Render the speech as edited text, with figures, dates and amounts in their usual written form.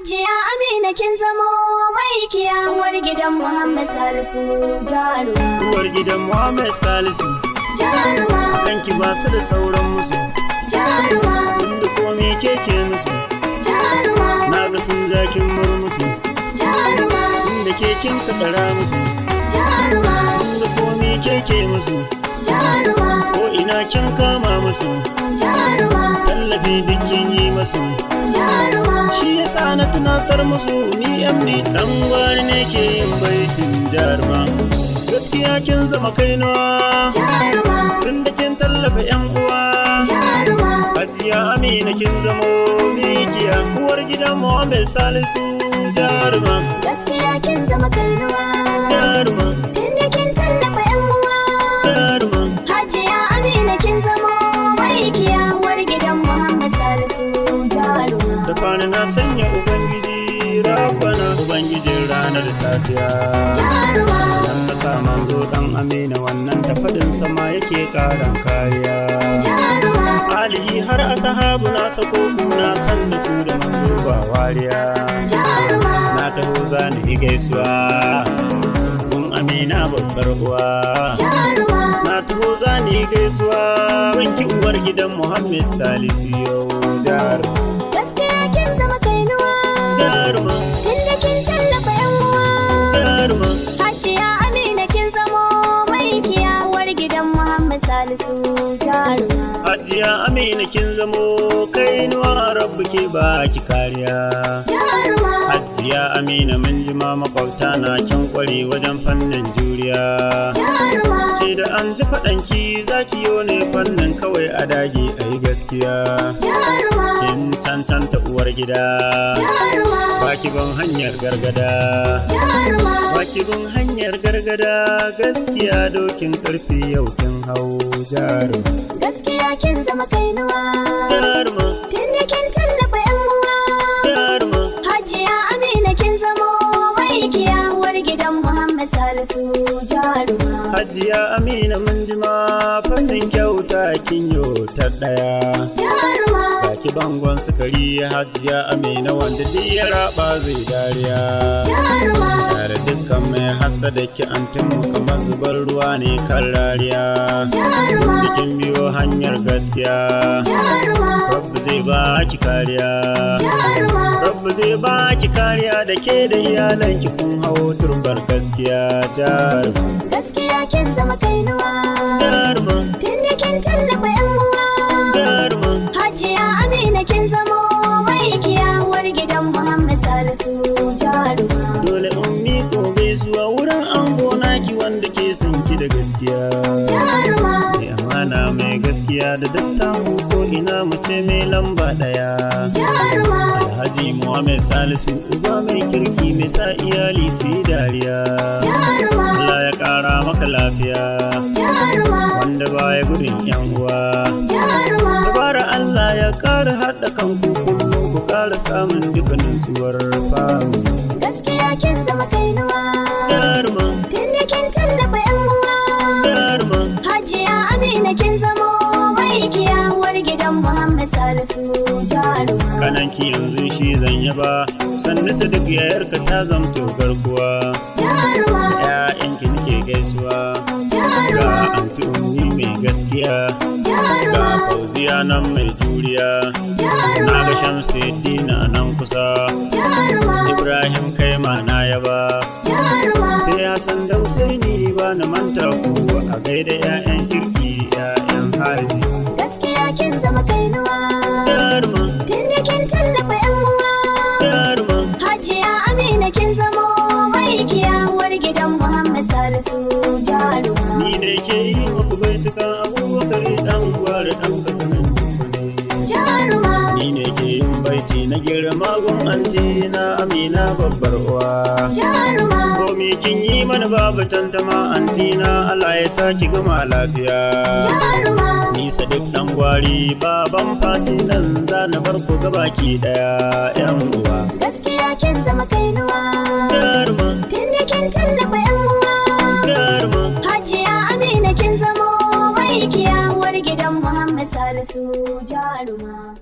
Hajiya Amina kin zamo mai kiyawar gidan Muhammad Salisu jaruma. Uwar gidan Muhammad Salisu Jaruma. kanki ba su da sauran musu. Jaruma. Tunda komai keke musu. Jaruma. Na ga sun jakin murmusu. Jaruma. Tunda kekin kadara musu. Jaruma. Tunda komai keke musu. Jaruma. Ko ina kin kama musu. Jaruma. Tallafi dukkin yi musu. Jaruma. Shi yasa na tunatar musu ni MD Dangwari ne ke yin baitin jaruma. Gaskiya kin zama kainuwa. Jaruma. Tunda kin tallafa yan uwa. Jaruma. Hajiya Amina kin zamo mikiya. Uwar gidan Muhammad Salisu jaruma. Gaskiya kin zama kainuwa. Jaruma. Tunda kin tallafa yan uwa. Jaruma. Hajiya Amina kin zamo mai kiyawar gidan Muhammad Salisu jaruma. Da fani na sanya Ubangiji Rabbana Ubangijin ranar safiya. Jaruma. Sanan na sa manzo dan Amina wannan da fadin sama yake karan kariya. Jaruma. Alihi har ashabu na sako na san da ku da manzo ba wariya. Jaruma. Na taho zani gaisuwa kun Amina babbar uwa. Jaruma. Na taho zani gaisuwa wanki uwar gidan Muhammad Salisu yau jaruma. Gaskiya kin zama kainuwa. Jaruma. Tunda kin tallafa yan uwa. Jaruma. Hajiya Amina kin zamo mai kiyawar gidan Muhammad Salisu jaruma. Hajiya Amina kin zamo kainuwa rabbu ke baki kariya. Jaruma. Hajiya Amina mun jima makwabta na kin kware wajen fannin juriya. Jaruma. Ke da an ji faɗanki zaki yo ne fannin kawai a dage a yi gaskiya. Jaruma. Kin cancanta uwar gida. Jaruma. Baki ban hanyar gargada. Jaruma. Baki bin hanyar gargada gaskiya dokin karfi yau kin hau jaruma. Gaskiya kin zama kainuwa. Jaruma. Tunda kin tallafa yan uwa. Jaruma. Hajiya Amina kin zamo mai kiyawar gidan Muhammad Salisu jaruma. Hajiya Amina mun jima fannin kyauta kin yo ta daya. Jaruma. Baki bangon sukari Hajiya Amina wanda duk ya raba zai dariya. Jaruma. Tare dukkan mai hasada ki antinmu kamar zubar ruwa ne kan rariya. Jaruma. Tunda kin biyo hanyar gaskiya. Jaruma. Rabbu zai baki kariya. Jaruma. Rabbu zai baki kariya da ke da iyalanki kun hawo turbar gaskiya jaruma. Gaskiya kin zama kainuwa. Jaruma. Tunda kin tallafa yan uwa. Jaruma. Hajiya Amina kin zamo mai kiyawar gidan Muhammad Salisu jaruma. Dole in miko gaisuwa wurin ango naki wanda ke son ki da gaskiya. Jaruma. Mai amana mai gaskiya da dattaku ko ina mace mai lamba daya. Jaruma. Alhaji Muhammad Salisu uba mai kirki mai sa iyali su yi dariya. Jaruma. Allah ya kara maka lafiya. Jaruma. Wanda baya gudun yan uwa. Jaruma. Dabara Allah ya kara haɗa kanku kullum ku kara samun dukkanin tsuwar famu. Gaskiya kin zama kainuwa. Jaruma. Tunda kin tallafa yan uwa. Jaruma. Hajiya Amina kin zamo mai kiyawar gidan Muhammad Salisu jaruma. Kananki yanzu shi zan yaba sannu su duk yayarka ta zamto garkuwa. Jaruma. Ya'yanki nake gaisuwa. Ga Jaruma. anti ummi mai gaskiya. Ga Jaruma. fauziya nan mai juriya. Jaruma. Na ga Shamsuddina nan kusa. Jaruma. Ibrahim kai ma na yaba. Jaruma. Sai Hassan da Husaini ba na manta ku a gaida 'ya'yan kirki 'ya'yan haji. Gaskiya kin zama kainuwa. Jaruma. Tunda kin tallafa yan uwa. Jaruma. Hajiya Amina kin zamo mai kiyawar gidan Muhammad Salisu jaruma. Ni da ke yi muku baitukan Abubakar dan gwara dan kakanin ne. Jaruma. Ni ne ke yin baiti na girma gun anti na Amina babbar uwa. Jaruma. Komi kin yi mana babu tantama anti na Allah ya saki gama lafiya. Jaruma. Ni Sadiq Dangwari baban Fati nan zana bar ku gabaki daya yan uwa. Gaskiya kin zama kainuwa. Jaruma. Tunda kin tallafa yan uwa. Jaruma. Hajiya Amina kin zamo mai kiyawar gidan Muhammad Salisu jaruma.